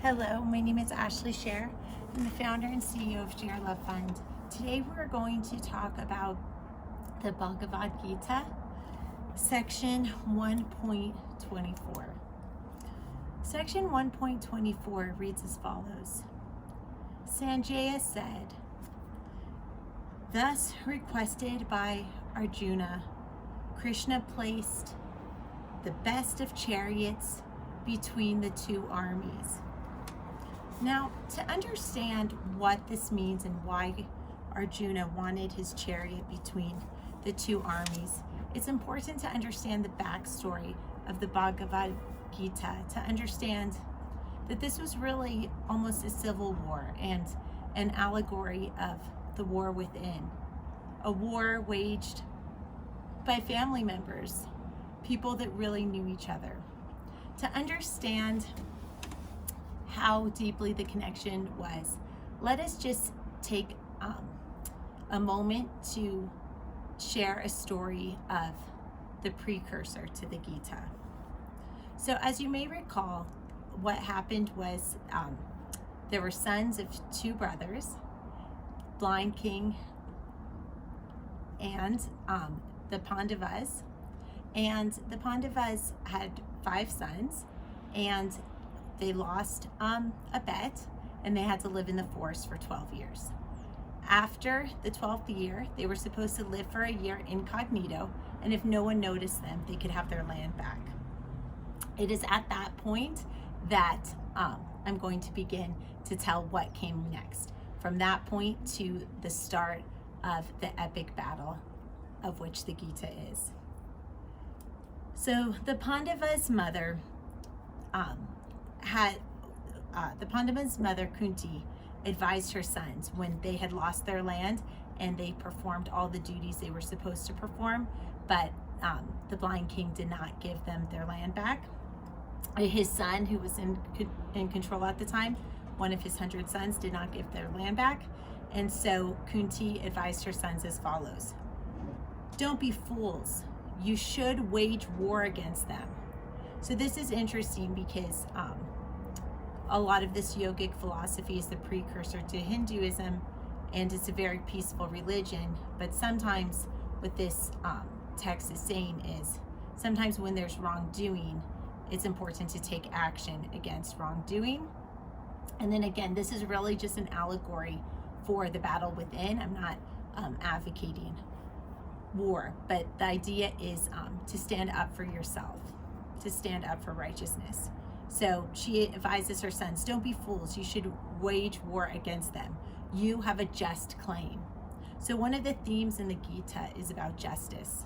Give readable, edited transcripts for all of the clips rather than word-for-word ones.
Hello, my name is Ashley Share. I'm the founder and CEO of ShareLove.Fund. Today we're going to talk about the Bhagavad Gita, section 1.24. Section 1.24 reads as follows. Sanjaya said, thus requested by Arjuna, Krishna placed the best of chariots between the two armies. Now, to understand what this means and why Arjuna wanted his chariot between the two armies, it's important to understand the backstory of the Bhagavad Gita, to understand that this was really almost a civil war and an allegory of the war within, a war waged by family members, people that really knew each other. To understand how deeply the connection was, let us just take a moment to share a story of the precursor to the Gita. So as you may recall, what happened was there were sons of two brothers, Blind King and the Pandavas. And the Pandavas had 5 sons, and they lost a bet, and they had to live in the forest for 12 years. After the 12th year, they were supposed to live for a year incognito, and if no one noticed them, they could have their land back. It is at that point that I'm going to begin to tell what came next, from that point to the start of the epic battle of which the Gita is. So the Pandava's mother Kunti advised her sons when they had lost their land and they performed all the duties they were supposed to perform, but the Blind King did not give them their land back. His son, who was in control at the time, one of his 100 sons, did not give their land back, and so Kunti advised her sons as follows. Don't be fools. You should wage war against them. So this is interesting because a lot of this yogic philosophy is the precursor to Hinduism, and it's a very peaceful religion. But sometimes what this text is saying is sometimes when there's wrongdoing, it's important to take action against wrongdoing. And then again, this is really just an allegory for the battle within. I'm not advocating war, but the idea is to stand up for yourself, to stand up for righteousness. So she advises her sons, don't be fools, you should wage war against them. You have a just claim. So one of the themes in the Gita is about justice.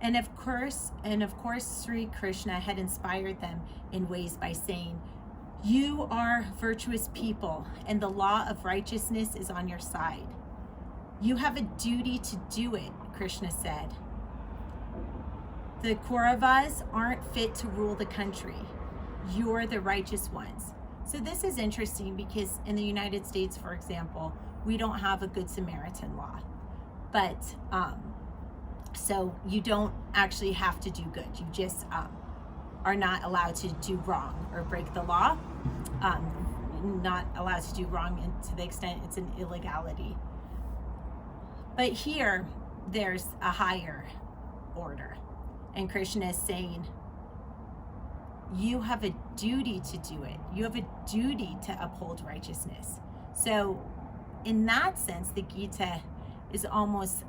And of course, Sri Krishna had inspired them in ways by saying, you are virtuous people and the law of righteousness is on your side. You have a duty to do it, Krishna said. The Kauravas aren't fit to rule the country. You're the righteous ones. So this is interesting because in the United States, for example, we don't have a Good Samaritan law. But, so you don't actually have to do good. You just are not allowed to do wrong or break the law. Not allowed to do wrong to the extent it's an illegality. But here, there's a higher order. And Krishna is saying, you have a duty to do it. You have a duty to uphold righteousness. So in that sense, the Gita is almost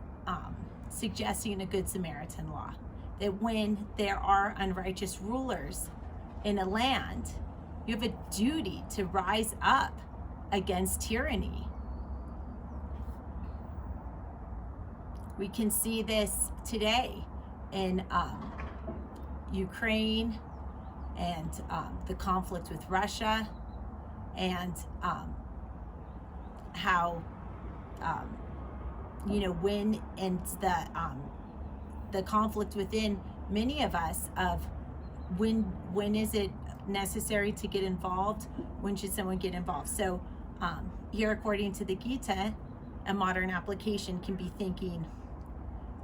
suggesting a Good Samaritan law. That when there are unrighteous rulers in a land, you have a duty to rise up against tyranny. We can see this today in Ukraine and the conflict with Russia, and how when and the conflict within many of us of when is it necessary to get involved? When should someone get involved? So here, according to the Gita, a modern application can be thinking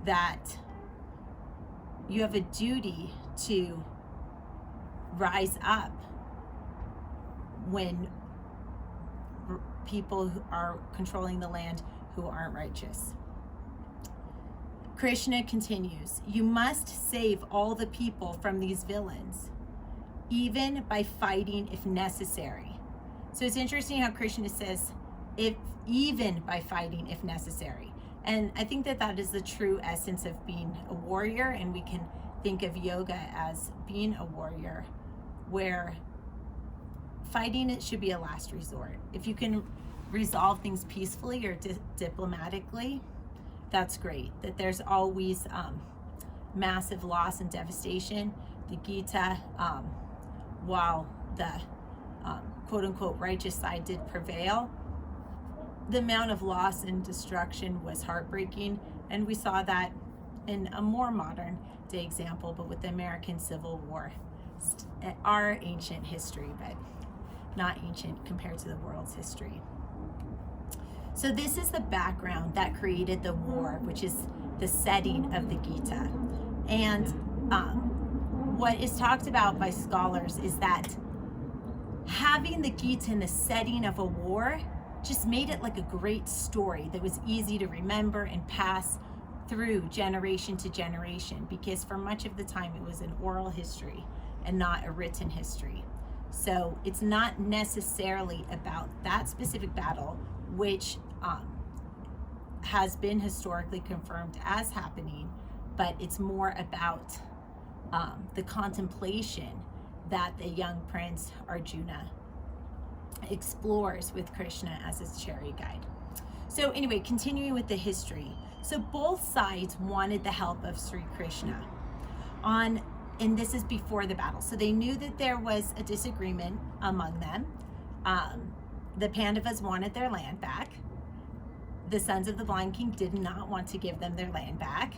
that you have a duty to rise up when people who are controlling the land who aren't righteous. Krishna continues, you must save all the people from these villains, even by fighting if necessary. So it's interesting how Krishna says, even by fighting if necessary. And I think that that is the true essence of being a warrior, and we can think of yoga as being a warrior, where fighting it should be a last resort. If you can resolve things peacefully or diplomatically, that's great. That there's always massive loss and devastation. The Gita, while the quote-unquote righteous side did prevail, the amount of loss and destruction was heartbreaking, and we saw that in a more modern day example, but with the American Civil War, our ancient history, but not ancient compared to the world's history. So this is the background that created the war, which is the setting of the Gita. And what is talked about by scholars is that having the Gita in the setting of a war just made it like a great story that was easy to remember and pass through generation to generation, because for much of the time it was an oral history and not a written history. So it's not necessarily about that specific battle, which has been historically confirmed as happening, but it's more about the contemplation that the young prince Arjuna explores with Krishna as his chariot guide. So anyway, continuing with the history. So both sides wanted the help of Sri Krishna and this is before the battle. So they knew that there was a disagreement among them. The Pandavas wanted their land back. The sons of the blind king did not want to give them their land back.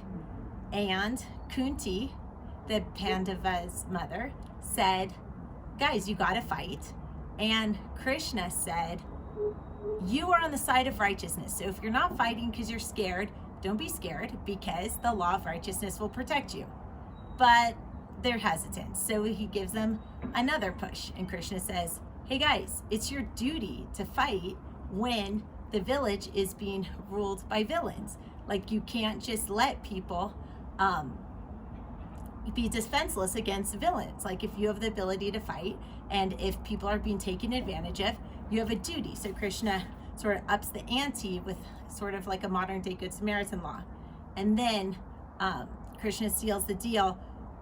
And Kunti, the Pandava's mother, said, guys, you gotta fight. And Krishna said, you are on the side of righteousness. So if you're not fighting because you're scared, don't be scared, because the law of righteousness will protect you. But they're hesitant. So he gives them another push. And Krishna says, hey guys, it's your duty to fight when the village is being ruled by villains. Like, you can't just let people be defenseless against villains. Like, if you have the ability to fight and if people are being taken advantage of, you have a duty. So Krishna sort of ups the ante with sort of like a modern day Good Samaritan law. And then Krishna seals the deal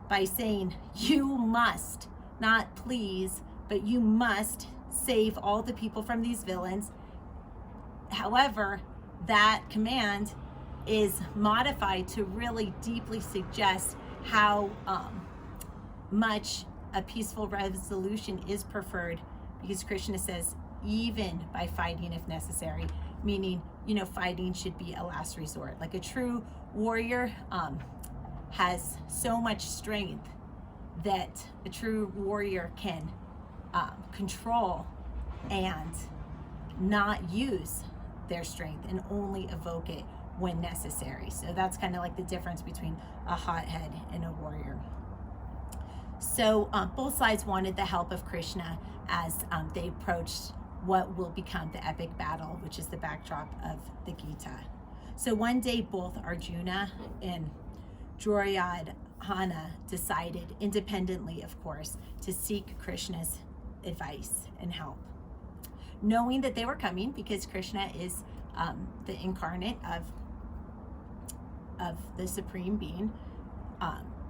by saying, you must, not please, but you must save all the people from these villains. However, that command is modified to really deeply suggest how much a peaceful resolution is preferred, because Krishna says, even by fighting if necessary, meaning, fighting should be a last resort. Like, a true warrior has so much strength that a true warrior can control and not use their strength and only evoke it when necessary. So that's kind of like the difference between a hothead and a warrior. So both sides wanted the help of Krishna as they approached what will become the epic battle, which is the backdrop of the Gita. So one day, both Arjuna and Duryodhana decided, independently of course, to seek Krishna's advice and help, knowing that they were coming because Krishna is the incarnate of the Supreme Being.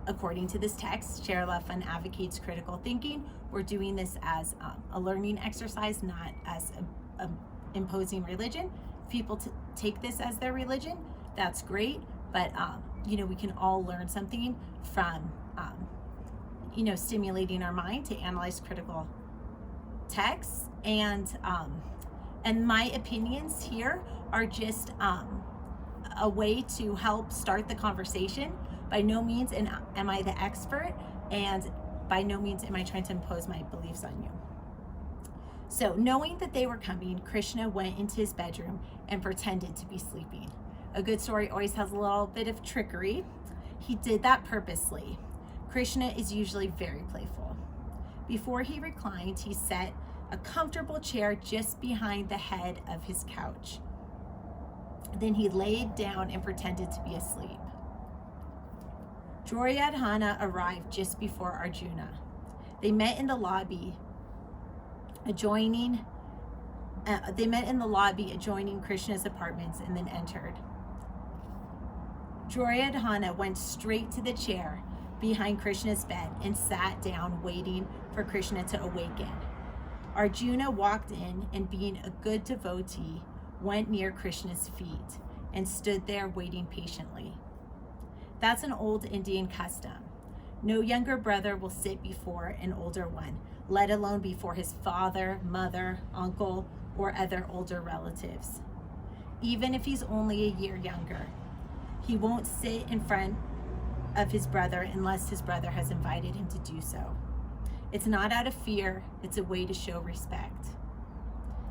According to this text, ShareLove.Fund advocates critical thinking. We're doing this as a learning exercise, not as a imposing religion. If people take this as their religion, that's great, but we can all learn something from stimulating our mind to analyze critical texts. And my opinions here are just a way to help start the conversation. By no means am I the expert, and by no means am I trying to impose my beliefs on you. So knowing that they were coming, Krishna went into his bedroom and pretended to be sleeping. A good story always has a little bit of trickery. He did that purposely. Krishna is usually very playful. Before he reclined, he set a comfortable chair just behind the head of his couch. Then he laid down and pretended to be asleep. Duryodhana arrived just before Arjuna. They met in the lobby adjoining Krishna's apartments and then entered. Duryodhana went straight to the chair behind Krishna's bed and sat down waiting for Krishna to awaken. Arjuna walked in and, being a good devotee, went near Krishna's feet and stood there waiting patiently. That's an old Indian custom. No younger brother will sit before an older one, let alone before his father, mother, uncle, or other older relatives. Even if he's only a year younger, he won't sit in front of his brother unless his brother has invited him to do so. It's not out of fear, it's a way to show respect.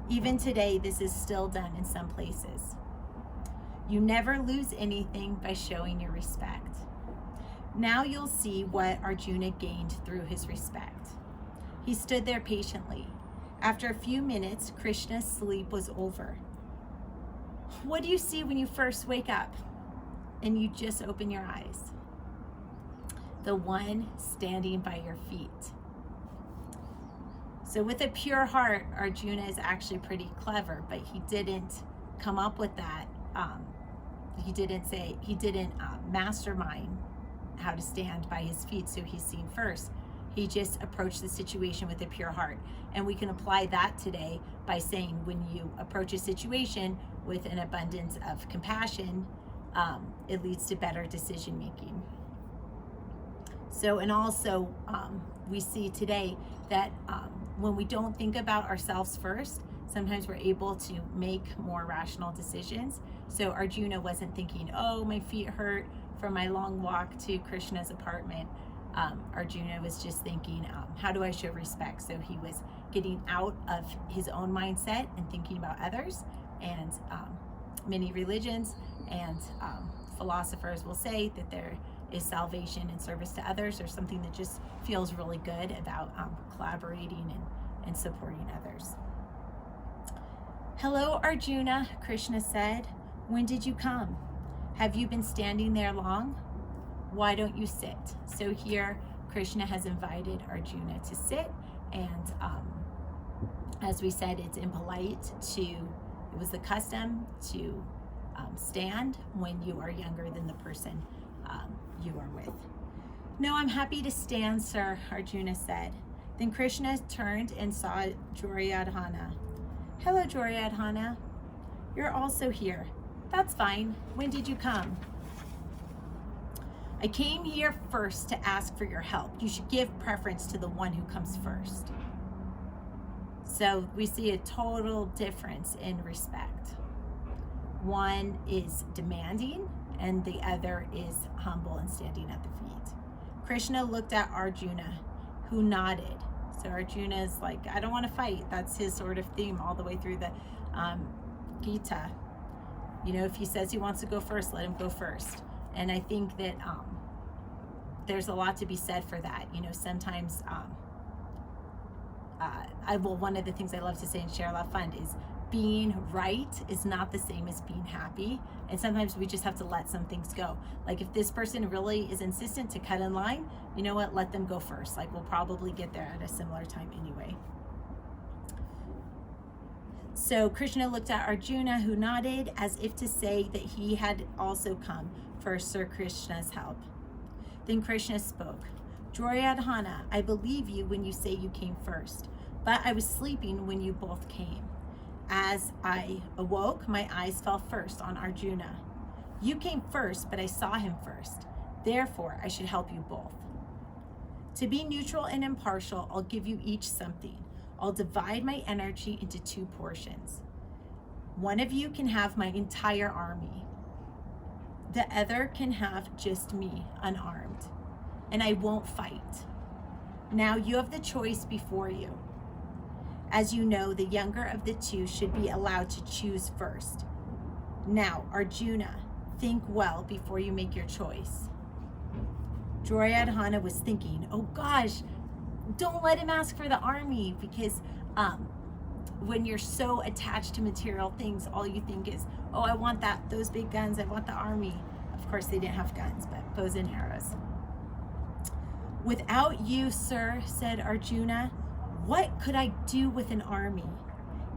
Even today, this is still done in some places. You never lose anything by showing your respect. Now you'll see what Arjuna gained through his respect. He stood there patiently. After a few minutes, Krishna's sleep was over. What do you see when you first wake up and you just open your eyes? The one standing by your feet. So with a pure heart, Arjuna is actually pretty clever, but he didn't come up with that. He didn't mastermind how to stand by his feet so he's seen first. He just approached the situation with a pure heart. And we can apply that today by saying, when you approach a situation with an abundance of compassion, it leads to better decision making. So, and also we see today that when we don't think about ourselves first, sometimes we're able to make more rational decisions. So Arjuna wasn't thinking, oh, my feet hurt from my long walk to Krishna's apartment. Arjuna was just thinking, how do I show respect? So he was getting out of his own mindset and thinking about others. And many religions and philosophers will say that there is salvation in service to others, or something that just feels really good about collaborating and supporting others. Hello, Arjuna, Krishna said. When did you come? Have you been standing there long? Why don't you sit? So here, Krishna has invited Arjuna to sit, and as we said, it's impolite it was the custom to stand when you are younger than the person you are with. No, I'm happy to stand, sir, Arjuna said. Then Krishna turned and saw Duryodhana. Hello, Duryodhana. You're also here. That's fine. When did you come? I came here first to ask for your help. You should give preference to the one who comes first. So we see a total difference in respect. One is demanding and the other is humble and standing at the feet. Krishna looked at Arjuna, who nodded. So Arjuna is like, I don't want to fight. That's his sort of theme all the way through the Gita. You know, if he says he wants to go first, let him go first. And I think that there's a lot to be said for that. You know, sometimes one of the things I love to say in ShareLove.Fund is being right is not the same as being happy. And sometimes we just have to let some things go. Like if this person really is insistent to cut in line, you know what, let them go first. Like we'll probably get there at a similar time anyway. So Krishna looked at Arjuna, who nodded as if to say that he had also come for Sir Krishna's help. Then Krishna spoke. Duryodhana, I believe you when you say you came first, but I was sleeping when you both came. As I awoke, my eyes fell first on Arjuna. You came first, but I saw him first. Therefore, I should help you both. To be neutral and impartial, I'll give you each something. I'll divide my energy into two portions. One of you can have my entire army. The other can have just me, unarmed. And I won't fight. Now you have the choice before you. As you know, the younger of the two should be allowed to choose first. Now, Arjuna, think well before you make your choice. Duryodhana was thinking, oh gosh, don't let him ask for the army, because When you're so attached to material things, all you think is, oh, I want those big guns, I want the army. Of course, they didn't have guns, but bows and arrows. Without you, sir, said Arjuna, what could I do with an army?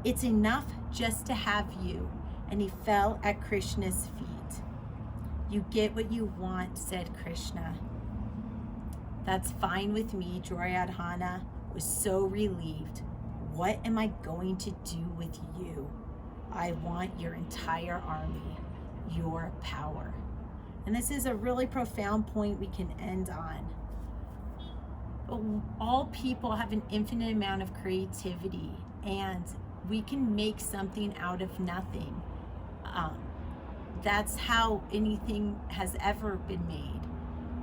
It's enough just to have you. And he fell at Krishna's feet. You get what you want, said Krishna. That's fine with me, Duryodhana was so relieved. What am I going to do with you? I want your entire army, your power. And this is a really profound point we can end on. But all people have an infinite amount of creativity, and we can make something out of nothing. That's how anything has ever been made.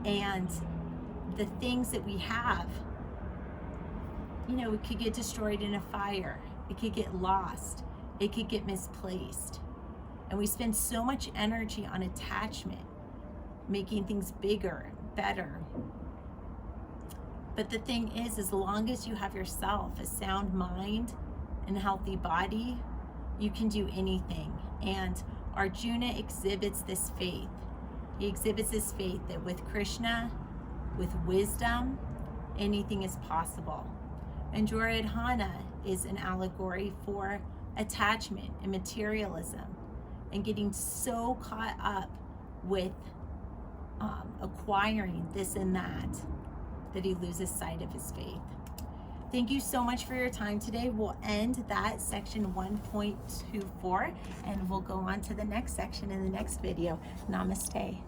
And the things that we have, it could get destroyed in a fire. It could get lost. It could get misplaced. And we spend so much energy on attachment, making things bigger, better. But the thing is, as long as you have yourself, a sound mind and a healthy body, you can do anything. And Arjuna exhibits this faith. He exhibits this faith that with Krishna, with wisdom, anything is possible. And Duryodhana is an allegory for attachment and materialism and getting so caught up with acquiring this and that he loses sight of his faith. Thank you so much for your time today. We'll end that section 1.24 and we'll go on to the next section in the next video. Namaste.